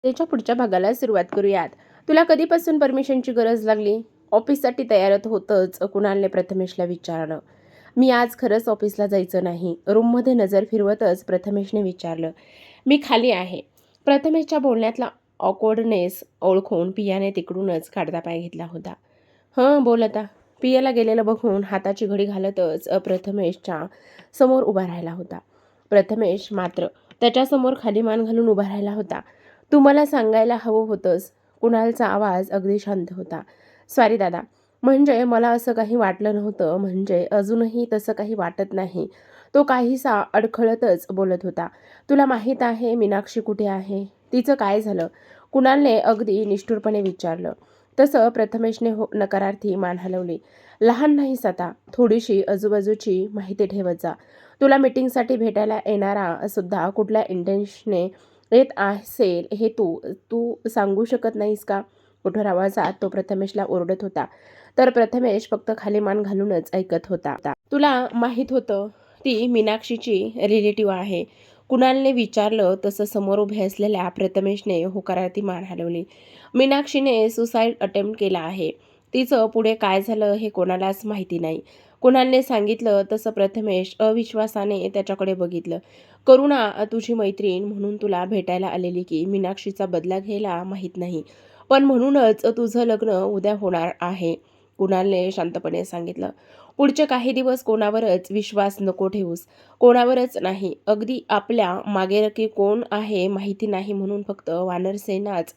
त्याच्या पुढच्या भागाला सुरुवात करूयात. तुला कधीपासून परमिशनची गरज लागली? ऑफिससाठी तयार होतच कुणालने प्रथमेशला विचारलं. मी आज खरंच ऑफिसला जायचं नाही. रूममध्ये नजर फिरवतच प्रथमेशने विचारलं. मी खाली आहे. प्रथमेशच्या बोलण्यातला ऑकवर्डनेस ओळखून पियाने तिकडूनच काढता पाय घेतला होता. हं, बोल आता. पियाला गेलेलं बघून हाताची घडी घालतच प्रथमेशच्या समोर उभा राहिला होता. प्रथमेश मात्र त्याच्यासमोर खाली मान घालून उभा राहिला होता. तू मला सांगायला हवं होतंस. कुणालचा आवाज अगदी शांत होता. सॉरी दादा. म्हणजे मला असं काही वाटलं नव्हतं. म्हणजे अजूनही तसं काही वाटत नाही. तो काहीसा अडखळतच बोलत होता. तुला माहीत आहे मीनाक्षी कुठे आहे? तिचं काय झालं? कुणालने अगदी निष्ठुरपणे विचारलं. तसं प्रथमेशने नकारार्थी मान हलवली. लहान नाहीस आता. थोडीशी आजूबाजूची माहिती ठेवत जा. तुला मीटिंगसाठी भेटायला येणारा सुद्धा कुठल्या इंटेन्शने येत असेल हे तू तू सांगू शकत नाहीस का? कठोर आवाजात तो प्रथमेशला ओरडत होता. तर प्रथमेश फक्त खाली मान घालूनच ऐकत होता. तुला माहीत होतं ती मीनाक्षीची रिलेटिव्ह आहे? कुणालने विचारलं. तसं समोर उभे असलेल्या प्रथमेशने होकारार्थी मान हलवली. मीनाक्षीने सुसाईड अटेम्प्ट केला आहे. तिचं पुढे काय झालं हे कोणालाच माहिती नाही. कुणालने सांगितलं. तसं प्रथमेश अविश्वासाने त्याच्याकडे बघितलं. करुणा तुझी मैत्रीण म्हणून तुला भेटायला आलेली की मीनाक्षीचा बदला घ्यायला माहीत नाही. पण म्हणूनच तुझं लग्न उद्या होणार आहे, कुणालने शांतपणे सांगितलं. पुढचे काही दिवस कोणावरच विश्वास नको ठेवूस. कोणावरच नाही. अगदी आपल्या मागेरकी कोण आहे माहिती नाही म्हणून फक्त वानरसेनाच.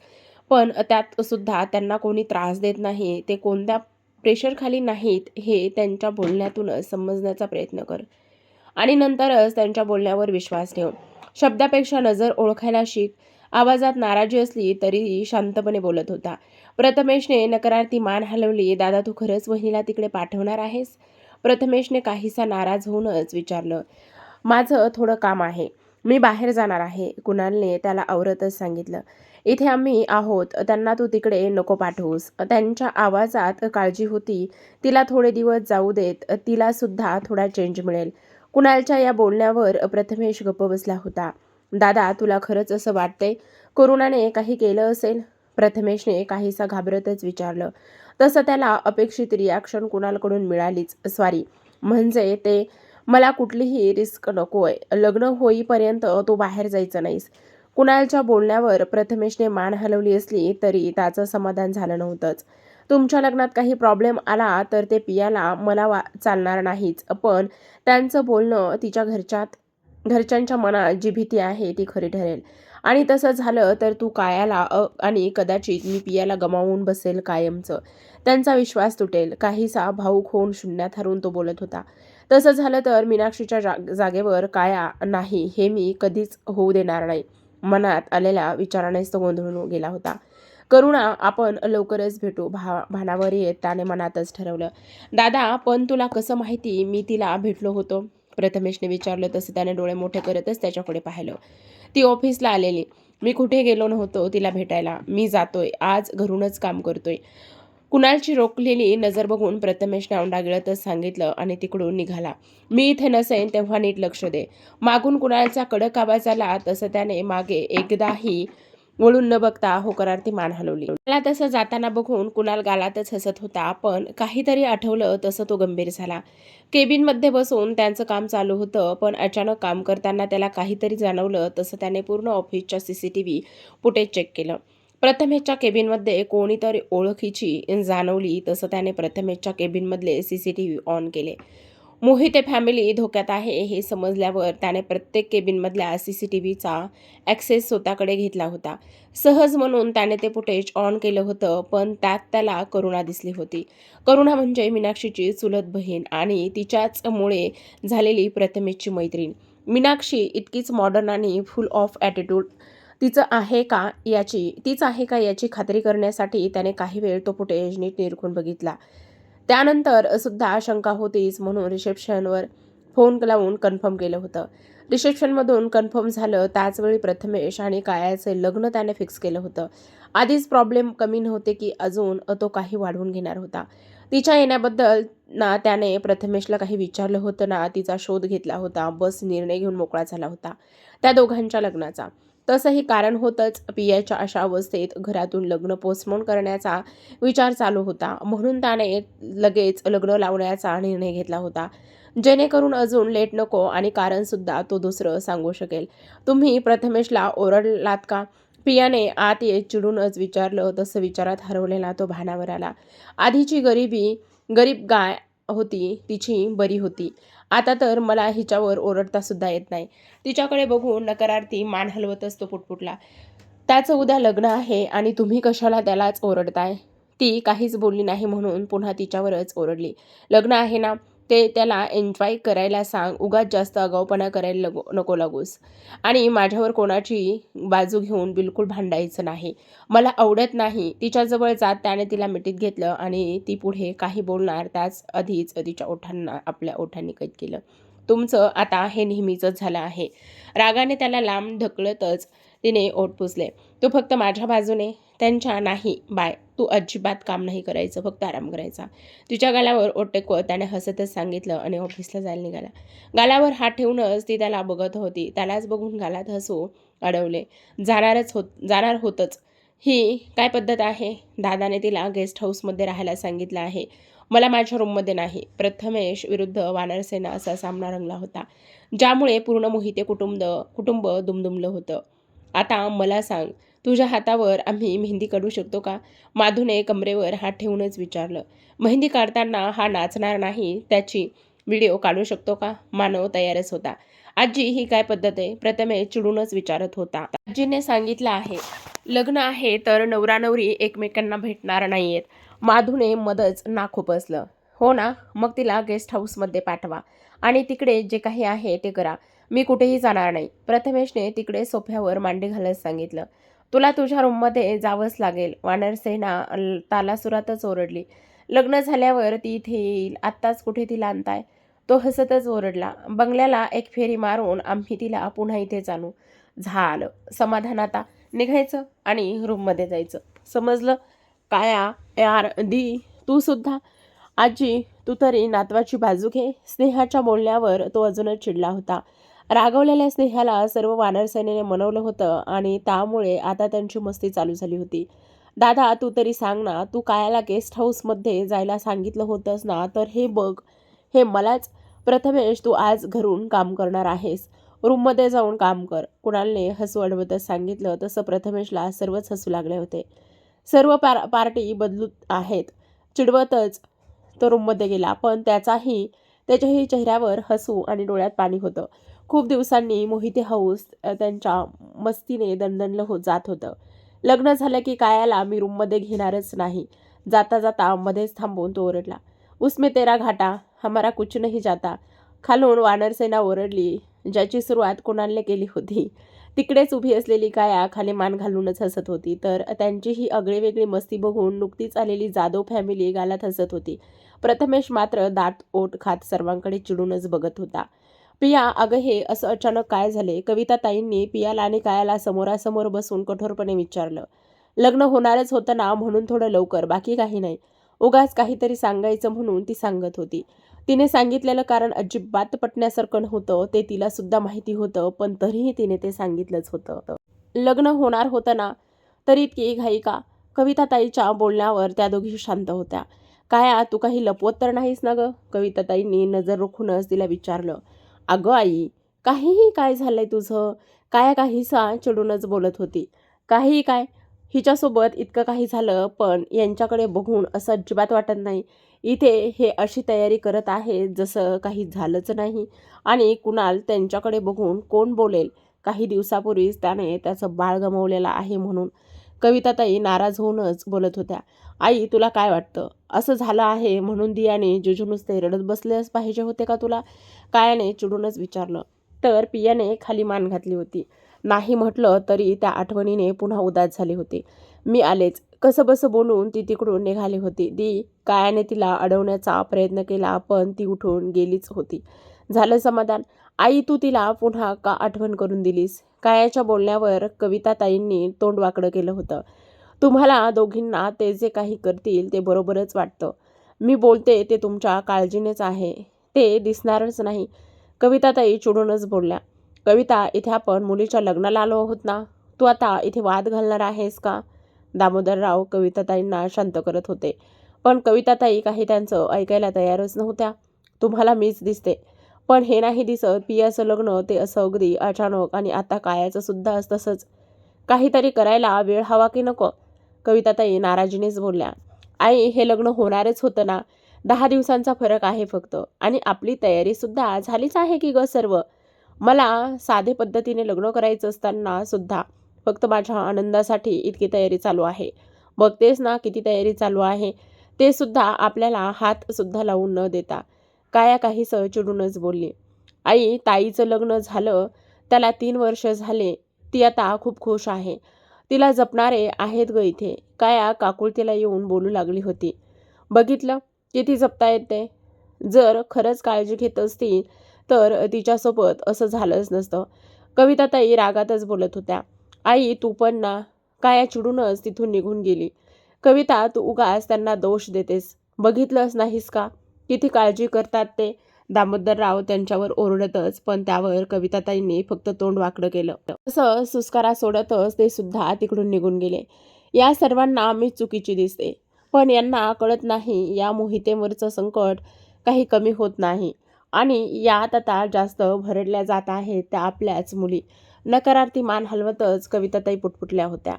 पण त्यात सुद्धा त्यांना कोणी त्रास देत नाही. ते कोणत्या प्रेशरखाली नाहीत हे त्यांच्या बोलण्यातूनच समजण्याचा प्रयत्न कर. आणि नंतरच त्यांच्या बोलण्यावर विश्वास ठेव. शब्दापेक्षा नजर ओळखायला शिक. आवाजात नाराजी असली तरी शांतपणे बोलत होता. प्रथमेशने नकारार्थी मान हलवली. दादा तू खरंच वहिनीला तिकडे पाठवणार आहेस? प्रथमेशने काहीसा नाराज होऊनच विचारलं. माझं थोडं काम आहे. मी बाहेर जाणार आहे, कुणालने त्याला आवरतच सांगितलं. इथे आम्ही आहोत. त्यांना तू तिकडे नको पाठवूस. त्यांच्या आवाजात काळजी होती. तिला थोडे दिवस जाऊ देत. तिला सुद्धा थोडा चेंज मिळेल. कुणालच्या या बोलण्यावर प्रथमेश गप्प बसला होता. दादा तुला खरंच असं वाटतंय करुणाने काही केलं असेल? प्रथमेशने काहीसा घाबरतच विचारलं. तसं त्याला अपेक्षित रिॲक्शन कुणालकडून मिळालीच. सॉरी, म्हणजे ते मला कुठलीही रिस्क नकोय. लग्न होईपर्यंत तू बाहेर जायचं नाहीस. कुणालच्या बोलण्यावर प्रथमेशने मान हलवली असली तरी त्याचं समाधान झालं नव्हतंच. तुमच्या लग्नात काही प्रॉब्लेम आला तर ते पियाला मला चालणार नाहीच. पण त्यांचं बोलणं तिच्या घरच्यांच्या मनात जी भीती आहे ती खरी ठरेल. आणि तसं झालं तर तू कायाला आणि कदाचित मी पियाला गमावून बसेल कायमचं. त्यांचा विश्वास तुटेल. काहीसा भावूक होऊन शून्यात हरवून तो बोलत होता. तसं झालं तर मीनाक्षीच्या जागेवर काया नाही हे मी कधीच होऊ देणार नाही. मनात आलेल्या विचारानेच तो गोंधळून गेला होता. करुणा आपण लवकरच भेटू भानावर येत त्याने मनातच ठरवलं. दादा पण तुला कसं माहिती मी तिला भेटलो होतो? प्रथमेशने विचारलं. तसं त्याने डोळे मोठे करतच त्याच्याकडे पाहिलं. ती ऑफिसला आलेली. मी कुठे गेलो नव्हतो तिला भेटायला. मी जातोय. आज घरूनच काम करतोय. कुणालची रोखलेली नजर बघून प्रथमेशने औंढा गिळतच सांगितलं आणि तिकडून निघाला. मी इथे नसेन तेव्हा नीट लक्ष दे. मागून कुणालचा कडक आवाज आला. तसं त्याने मागे एकदाही वळून न बघता होकारार्थी मान हलवली. त्याला तसं जाताना बघून कुणाल गालातच हसत होता. पण काहीतरी आठवलं तसं तो गंभीर झाला. केबिनमध्ये बसून त्यांचं काम चालू होतं. पण अचानक काम करताना त्याला काहीतरी जाणवलं. तसं त्याने पूर्ण ऑफिसच्या CCTV फुटेज चेक केलं. प्रथमेशच्या केबिनमध्ये कोणीतरी ओळखीची जाणवली. तसं त्याने प्रथमेशच्या केबिनमधले CCTV ऑन केले. मोहिते फॅमिली धोक्यात आहे हे समजल्यावर त्याने प्रत्येक केबिनमधल्या CCTVचा ॲक्सेस स्वतःकडे घेतला होता. सहज म्हणून त्याने ते फुटेज ऑन केलं होतं. पण त्यात त्याला करुणा दिसली होती. करुणा म्हणजे मीनाक्षीची चुलत बहीण आणि तिच्याचमुळे झालेली प्रथमेशची मैत्रीण. मीनाक्षी इतकीच मॉडर्न आणि फुल ऑफ ॲटिट्यूड तीच आहे का याची खात्री करण्यासाठी त्याने काही वेळ तो फुटेज नीट निरखून बघितला. त्यानंतर सुद्धा शंका होतीच म्हणून रिसेप्शनवर फोन लावून कन्फर्म केलं होतं. रिसेप्शनमधून कन्फर्म झालं. त्याचवेळी प्रथमेश आणि कायाचे लग्न त्याने फिक्स केलं होतं. आधीच प्रॉब्लेम कमी नव्हते की अजून तो काही वाढवून घेणार होता. तिच्या येण्याबद्दल ना त्याने प्रथमेशला काही विचारलं होतं ना तिचा शोध घेतला होता. बस निर्णय घेऊन मोकळा झाला होता त्या दोघांच्या लग्नाचा. तसंही कारण होतंच. पियाच्या अशा अवस्थेत घरातून लग्न पोस्टपोन करण्याचा विचार चालू होता. म्हणून त्याने लगेच लग्न लावण्याचा निर्णय घेतला होता, जेणेकरून अजून लेट नको आणि कारणसुद्धा तो दुसरं सांगू शकेल. तुम्ही प्रथमेशला ओरडलात का? पियाने आत येत चिडूनच विचारलं. तसं विचारात हरवलेला तो भानावर आला. आधीची गरीब गाय होती तिची बरी होती. आता तर मला हिच्यावर ओरडता सुद्धा येत नाही. तिच्याकडे बघून नकारार्थी मान हलवतच तो पुटपुटला. त्याचं उद्या लग्न आहे आणि तुम्ही कशाला त्यालाच ओरडताय? ती काहीच बोलली नाही म्हणून पुन्हा तिच्यावरच ओरडली. लग्न आहे ना, ते त्याला एन्जॉय करायला सांग. उगाच जास्त आगाऊपणा करायला नको लागूस. आणि माझ्यावर कोणाची बाजू घेऊन बिलकुल भांडायचं नाही. मला आवडत नाही. तिच्याजवळ जात त्याने तिला मिठीत घेतलं आणि ती पुढे काही बोलणार त्याच आधीच तिच्या ओठांना आपल्या ओठांनी कैद केलं. तुमचं आता हे नेहमीचंच झालं आहे. रागाने त्याला लांब ढकलतच तिने ओठ पुसले. तू फक्त माझ्या बाजूने. त्यांच्या नाही. बाय. तू अजिबात काम नाही करायचं, फक्त आराम करायचा. तिच्या गालावर ओठ टेकवत त्याने हसतच सांगितलं आणि ऑफिसला जायला निघाला. गालावर हात ठेवूनच ती त्याला बघत होती. त्यालाच बघून गालात हसू अडवले. जाणार होतच. ही काय पद्धत आहे? दादाने तिला गेस्ट हाऊसमध्ये राहायला सांगितलं आहे. मला माझ्या रूममध्ये नाही. प्रथमेश विरुद्ध वानरसेना असा सामना रंगला होता, ज्यामुळे पूर्ण मोहिते कुटुंब दुमदुमलं होतं. आता मला सांग, तुझ्या हातावर आम्ही मेहंदी काढू शकतो का? माधूने कमरेवर हात ठेवूनच विचारलं. मेहंदी काढताना हा नाचणार नाही त्याची व्हिडिओ काढू शकतो का? मानव तयारच होता. आजी, ही काय पद्धत आहे? प्रथमेश चिडूनच विचारत होता. आजीने सांगितलं आहे, लग्न आहे तर नवरा नवरी एकमेकांना भेटणार नाहीयेत. माधूने मधच नाक खुपसलं. हो ना, मग तिला गेस्ट हाऊसमध्ये पाठवा आणि तिकडे जे काही आहे ते करा. मी कुठेही जाणार नाही. प्रथमेशने तिकडे सोफ्यावर मांडी घालत सांगितलं. तुला तुझ्या रूममध्ये जावंच लागेल. वानरसेना तालासुरातच ओरडली. लग्न झाल्यावर ती इथे येईल. आत्ताच कुठे तिला आणताय? तो हसतच ओरडला. बंगल्याला एक फेरी मारून आम्ही तिला पुन्हा इथेच आणू. झालं समाधान. आता निघायचं आणि रूममध्ये जायचं. समजलं? काया यार दी, तू सुद्धा. आजी, तू तरी नातवाची बाजू घे. स्नेहाच्या बोलण्यावर तो अजूनच चिडला होता. रागवलेल्या स्नेहाला सर्व वानरसेनेने मनवलं होतं आणि त्यामुळे आता त्यांची मस्ती चालू झाली होती. दादा, तू तरी सांग ना, तू कायाला गेस्ट हाऊसमध्ये जायला सांगितलं होतंस ना, तर हे बघ, हे मलाच. प्रथमेश, तू आज घरून काम करणार आहेस. रूममध्ये जाऊन काम कर. कुणालने हसू अडवतच सांगितलं. तसं प्रथमेशला सर्वच हसू लागले होते. सर्व पार्टी बदलू आहेत. चिडवतच तो रूममध्ये गेला, पण त्याच्याही चेहऱ्यावर हसू आणि डोळ्यात पाणी होतं. खूप दिवसांनी मोहिते हाऊस त्यांच्या मस्तीने दणदणलं जात होतं. लग्न झालं की कायाला मी रूममध्ये घेणारच नाही. जाता जाता मध्येच थांबून तो ओरडला. उसमें तेरा घाटा, हमारा कुछ नहीं जाता. खालून वानरसेना ओरडली, ज्याची सुरुवात कुणालने केली होती. तिकडेच उभी असलेली काया खाली मान घालूनच हसत होती. तर त्यांची ही आगळीवेगळी मस्ती बघून नुकतीच आलेली जाधव फॅमिली गालात हसत होती. प्रथमेश मात्र दात ओठ खात सर्वांकडे चिडूनच बघत होता. पिया, अगं हे असं अचानक काय झाले? कविताताईंनी पियाला आणि कायाला समोरासमोर बसून कठोरपणे विचारलं. लग्न होणारच होतं ना, म्हणून थोडं लवकर, बाकी काही नाही. उगाच काहीतरी सांगायचं म्हणून ती सांगत होती. तिने सांगितलेलं कारण अजिबात पटण्यासारखं नव्हतं. ते तिला सुद्धा माहिती होतं, पण तरीही तिने ते सांगितलंच होतं. लग्न होणार होतं ना, तरी इतकी घाई का? कविताताईच्या बोलण्यावर त्या दोघी शांत होत्या. काया, तू काही लपवत तर नाहीस ना गं? कविताताईंनी नजर रोखूनच तिला विचारलं. अगं आई, काहीही काय झालंय तुझं? काया काहीसा चिडूनच बोलत होती. काहीही काय? हिच्यासोबत इतकं काही झालं, पण यांच्याकडे बघून असं अजिबात वाटत नाही. इथे हे अशी तयारी करत आहे जसं काही झालंच नाही. आणि कुणाल त्यांच्याकडे बघून कोण बोलेल? काही दिवसापूर्वीच त्याने त्याचं बाळ गमावलेलं आहे म्हणून. कविताताई नाराज होऊनच बोलत होत्या. आई, तुला काय वाटतं? असं झालं आहे म्हणून दियाने जिजू नुसते रडत बसलेच पाहिजे होते का तुला? कायाने चिडूनच विचारलं. तर पियाने खाली मान घातली होती. नाही म्हटलं तरी त्या आठवणीने पुन्हा उदास झाली होती. मी आलेच, कसंबसं बोलून ती तिकडून निघाली होती. कायाने तिला अडवण्याचा प्रयत्न केला, पण ती उठून गेलीच होती. झालं समाधान? आई, तू तिला पुन्हा का आठवण करून दिलीस? कायाच्या बोलण्यावर कविताताईंनी तोंड वाकडं केलं होतं. तुम्हाला दोघींना ते जे काही करतील ते बरोबरच वाटतं. मी बोलते ते तुमच्या काळजीनेच आहे. ते दिसणारच नाही. कविताताई चिडूनच बोलल्या. कविता, इथे आपण मुलीच्या लग्नाला आलो आहोत ना? तू आता इथे वाद घालणार आहेस का? दामोदरराव कविताताईंना शांत करत होते, पण कविताताई काही त्यांचं ऐकायला तयारच नव्हत्या. तुम्हाला मीच दिसते, पण हे नाही दिसत पियाचं लग्न ते असं अगदी अचानक, आणि आता कायाचं सुद्धा तसंच. काहीतरी करायला वेळ हवा की नको? कविताताई नाराजीनेच बोलल्या. आई, हे लग्न होणारच होतं ना. 10 दिवसांचा फरक आहे फक्त, आणि आपली तयारी सुद्धा झालीच आहे की ग सर्व. मला साधे पद्धतीने लग्न करायचं असताना सुद्धा फक्त माझ्या आनंदासाठी इतकी तयारी चालू आहे. बघतेस ना किती तयारी चालू आहे. ते सुद्धा आपल्याला हात सुद्धा लावून न देता. काया काहीसं चिडूनच बोलली. आई, ताईचं लग्न झालं त्याला 3 वर्ष झाले. ती आता खूप खुश आहे. तिला जपणारे आहेत ग इथे. काया काकुळतीला येऊन बोलू लागली होती. बघितलं किती जपता येते. जर खरंच काळजी घेत असतील तर तिच्यासोबत असं झालंच नसतं. कविताताई रागातच बोलत होत्या. आई, तू पण ना. काया चिडूनच तिथून निघून गेली. कविता, तू उगाच त्यांना दोष देतेस. बघितलंच नाहीस का किती काळजी करतात ते? दामोदरराव त्यांच्यावर ओरडतच, पण त्यावर कविताताईंनी फक्त तोंड वाकडं केलं. तसं सुस्कारा सोडतच ते सुद्धा तिकडून निघून गेले. या सर्वांना मी चुकीची दिसते, पण यांना कळत नाही या मोहितेवरचं संकट काही कमी होत नाही, आणि यात आता जास्त भरडल्या जात आहेत त्या आपल्याच मुली. नकारार्थी मान हलवतच कविताताई पुटपुटल्या होत्या.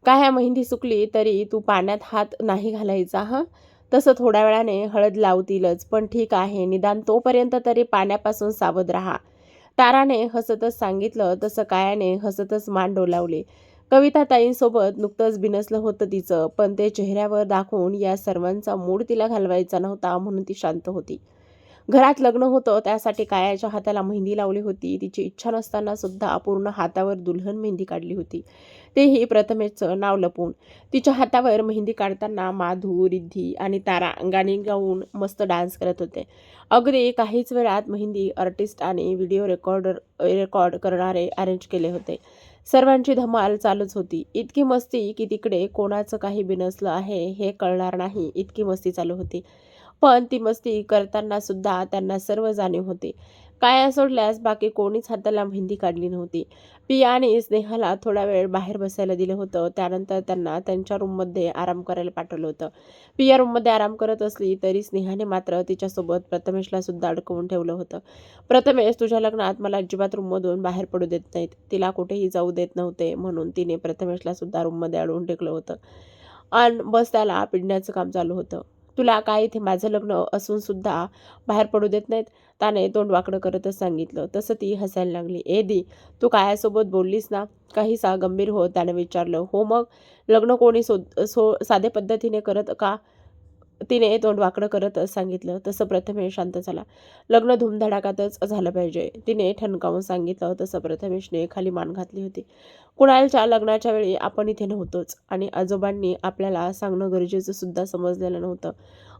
काय ह्या मेहंदी सुकली तरी तू पाण्यात हात नाही घालायचा हं? तसं थोड्या वेळाने हळद लावतीलच, पण ठीक आहे, निदान तोपर्यंत तरी पाण्यापासून सावध राहा. ताराने हसतच सांगितलं. तसं कायाने हसतच मान डोलावली. कविताताईंसोबत नुकतंच बिनसलं होतं तिचं, पण ते चेहऱ्यावर दाखवून या सर्वांचा मूड तिला घालवायचा नव्हता, म्हणून ती शांत होती. घरात लग्न होतं त्यासाठी कायाच्या हाताला मेहंदी लावली होती. तिची इच्छा नसताना सुद्धा पूर्ण हातावर दुल्हन मेहंदी काढली होती, तेही प्रथमेशचं नाव लपवून. तिच्या हातावर मेहंदी काढताना माधू, रिद्धी आणि तारा गाणी गाऊन मस्त डान्स करत होते. अगदी काहीच वेळात मेहंदी आर्टिस्ट आणि व्हिडिओ रेकॉर्ड करणारे अरेंज केले होते. सर्वांची धमाल चालूच होती. इतकी मस्ती की तिकडे कोणाचं काही बिनसलं आहे हे कळणार नाही इतकी मस्ती चालू होती. पण ती मस्ती करताना सुद्धा त्यांना सर्व जाणीव होती. काया सोडल्यास बाकी कोणीच हाताला मेहंदी काढली नव्हती. पिया आणि स्नेहाला थोडा वेळ बाहेर बसायला दिलं होतं. त्यानंतर त्यांना त्यांच्या रूममध्ये आराम करायला पाठवलं होतं. पिया रूममध्ये आराम करत असली तरी स्नेहाने मात्र तिच्यासोबत प्रथमेशला सुद्धा अडकवून ठेवलं होतं. प्रथमेश, तुझ्या लग्नात मला अजिबात रूममधून बाहेर पडू देत नाहीत. तिला कुठेही जाऊ देत नव्हते, म्हणून तिने प्रथमेशला सुद्धा रूममध्ये अडवून टेकलं होतं. आणि बस त्याला पिडण्याचं काम चालू होतं. तुला काय इथे माझं लग्न असून सुद्धा बाहेर पडू देत नाहीत? त्याने तोंड वाकडं करतच सांगितलं. तसं ती हसायला लागली. ए दी, तू कायासोबत बोललीस ना? काहीसा गंभीर होत त्याने विचारलं. हो मग, लग्न कोणी साध्या पद्धतीने करत का? तिने तोंड वाकडं करतच सांगितलं. तसं प्रथमेश शांत झाला. लग्न धूमधडाक्यातच झालं पाहिजे, तिने ठणकावून सांगितलं. तसं प्रथमेशने खाली मान घातली होती. कुणालच्या लग्नाच्या वेळी आपण इथे नव्हतोच, आणि आजोबांनी आपल्याला सांगणं गरजेचं सुद्धा समजलेलं नव्हतं.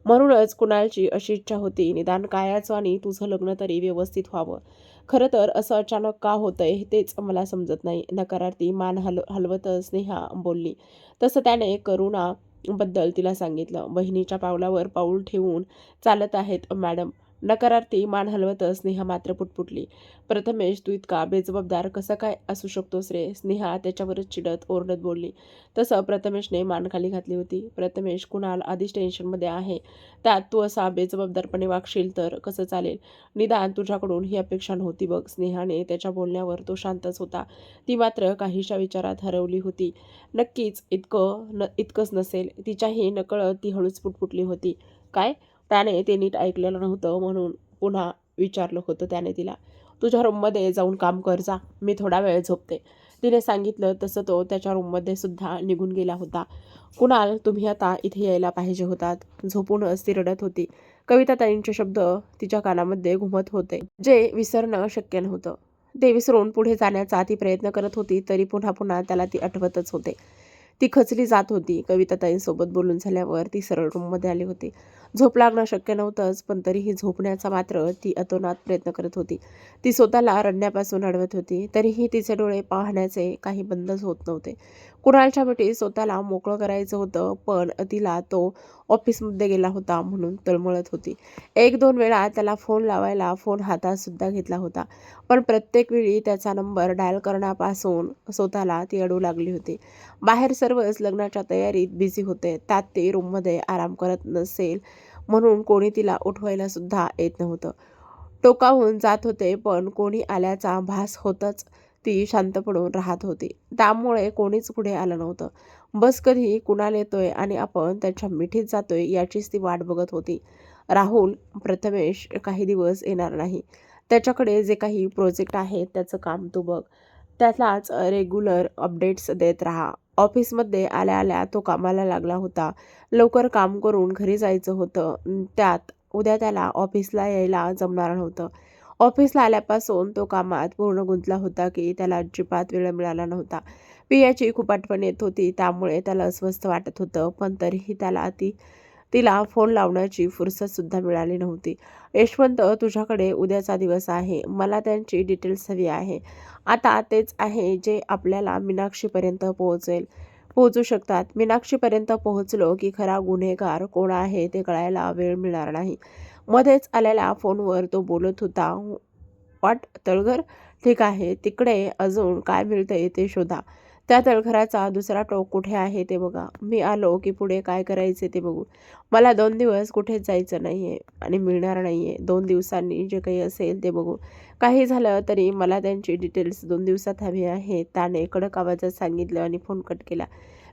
म्हणूनच कुणालची अशी इच्छा होती, निदान कायाचं आणि तुझं लग्न तरी व्यवस्थित व्हावं. खरं तर असं अचानक का होतंय तेच मला समजत नाही. नकारार्थी मान हलवतच स्नेहा बोलली. तसं त्याने करुणा बद्दल तिला सांगितलं. बहिणीच्या पावलावर पाऊल ठेवून चालत आहेत मॅडम. नकारार्थी मान हलवतच स्नेहा मात्र पुटपुटली. प्रथमेश, तू इतका बेजबाबदार कसा काय असू शकतोस रे? स्नेहा त्याच्यावरच चिडत ओरडत बोलली. तसं प्रथमेशने मान खाली घातली होती. प्रथमेश, कुणाल आधीच टेन्शनमध्ये आहे, त्यात तू असा बेजबाबदारपणे वागशील तर कसं चालेल? निदान तुझ्याकडून ही अपेक्षा नव्हती बघ. स्नेहाने त्याच्या बोलण्यावर तो शांतच होता. ती मात्र काहीशा विचारात हरवली होती. नक्कीच इतकंच नसेल. तिच्याही नकळत ती हळूच पुटपुटली होती. काय? त्याने ते नीट ऐकलेलं नव्हतं, म्हणून पुन्हा विचारलं होतं त्याने तिला. तुझ्या रूममध्ये जाऊन काम कर जा, मी थोडा वेळ झोपते, तिने सांगितलं. तसं तो त्याच्या रूममध्ये सुद्धा निघून गेला होता. कुणाल, तुम्ही आता इथे यायला पाहिजे होतात. झोपूनच ती रडत होती. कविताताईंचे शब्द तिच्या कानामध्ये घुमत होते, जे विसरणं शक्य नव्हतं. ते विसरून पुढे जाण्याचा ती प्रयत्न करत होती, तरी पुन्हा पुन्हा त्याला ती आठवतच होते. ती खचली जात होती. कविताताईंसोबत बोलून झाल्यावर ती सरळ रूममध्ये आली होती. झोप लागणं शक्य नव्हतंच, पण तरीही झोपण्याचा मात्र ती अतोनात प्रयत्न करत होती. ती स्वतःला रडण्यापासून अडवत होती, तरीही तिचे डोळे पाहण्याचे काही बंदच होत नव्हते. कुणालच्या भेटीत स्वतःला मोकळं करायचं होतं, पण तिला तो ऑफिसमध्ये गेला होता म्हणून तळमळत होती. 1-2 वेळा त्याला फोन लावायला फोन हातात सुद्धा घेतला होता, पण प्रत्येक वेळी त्याचा नंबर डायल करण्यापासून स्वतःला ती अडवू लागली होती. बाहेर सर्वच लग्नाच्या तयारीत बिझी होते, त्यात ती रूममध्ये आराम करत नसेल म्हणून कोणी तिला उठवायला सुद्धा येत नव्हतं. टोकावून जात होते, पण कोणी आल्याचा भास होताच ती शांत पडून राहत होती. त्यामुळे कोणीच पुढे आलं नव्हतं. बस कधी कुणाल येतोय आणि आपण त्याच्या मिठीत जातोय याचीच ती वाट बघत होती. राहुल प्रथमेश काही दिवस येणार नाही. त्याच्याकडे जे काही प्रोजेक्ट आहेत त्याचं काम तू बघ. त्यालाच रेग्युलर अपडेट्स देत राहा. ऑफिसमध्ये आल्या आल्या तो कामाला लागला होता. लवकर काम करून घरी जायचं होतं. त्यात उद्या त्याला ऑफिसला यायला जमणार नव्हतं. ऑफिसला आल्यापासून तो कामात पूर्ण गुंतला होता की त्याला अजिबात वेळ मिळाला नव्हता. पियाची खूप आठवण येत होती, त्यामुळे त्याला अस्वस्थ वाटत होतं, पण तरीही तिला फोन लावण्याची फुरसतसुद्धा मिळाली नव्हती. यशवंत, तुझ्याकडे उद्याचा दिवस आहे. मला त्यांची डिटेल्स हवी आहे. आता तेच आहे जे आपल्याला मीनाक्षीपर्यंत पोहोचू शकतात. मीनाक्षीपर्यंत पोहोचलो की खरा गुन्हेगार कोण आहे ते कळायला वेळ मिळणार नाही. मध्येच आलेल्या फोनवर तो बोलत होता. व्हॉट तळघर? ठीक आहे, तिकडे अजून काय मिळतंय ते शोधा. त्या तळघराचा दुसरा टोक कुठे आहे ते बघा. मी आलो की पुढे काय करायचे ते बघू. मला 2 दिवस कुठेच जायचं नाहीये आणि मिळणार नाहीये. 2 दिवसांनी जे काही असेल ते बघू. काही झालं तरी मला त्यांची डिटेल्स 2 दिवसात हवी आहे. त्याने कडक आवाजात सांगितलं आणि फोन कट केला.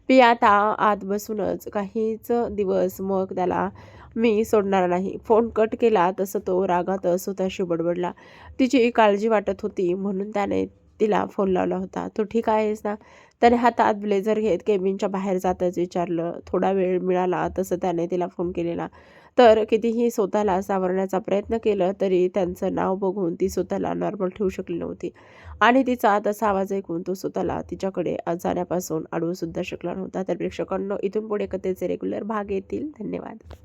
पिया आता आत बसूनच काहीच दिवस मग त्याला मी सोडणार नाही. फोन कट केला तसं तो रागातच स्वतःशी बडबडला. तिची काळजी वाटत होती म्हणून त्याने तिला फोन लावला होता. तू ठीक आहेस ना? त्याने हातात ब्लेझर घेत केबिनच्या बाहेर जाताच विचारलं. थोडा वेळ मिळाला तसं त्याने तिला फोन केलेला. तर कितीही स्वतःला सावरण्याचा प्रयत्न केलं तरी त्यांचं नाव बघून ती स्वतःला नॉर्मल ठेवू शकली नव्हती. आणि तिचा तसा आवाज ऐकून तो स्वतःला तिच्याकडे जाण्यापासून अडवू सुद्धा शकला नव्हता. तर प्रेक्षकांनो, इथून पुढे कथेचे रेग्युलर भाग येतील. धन्यवाद.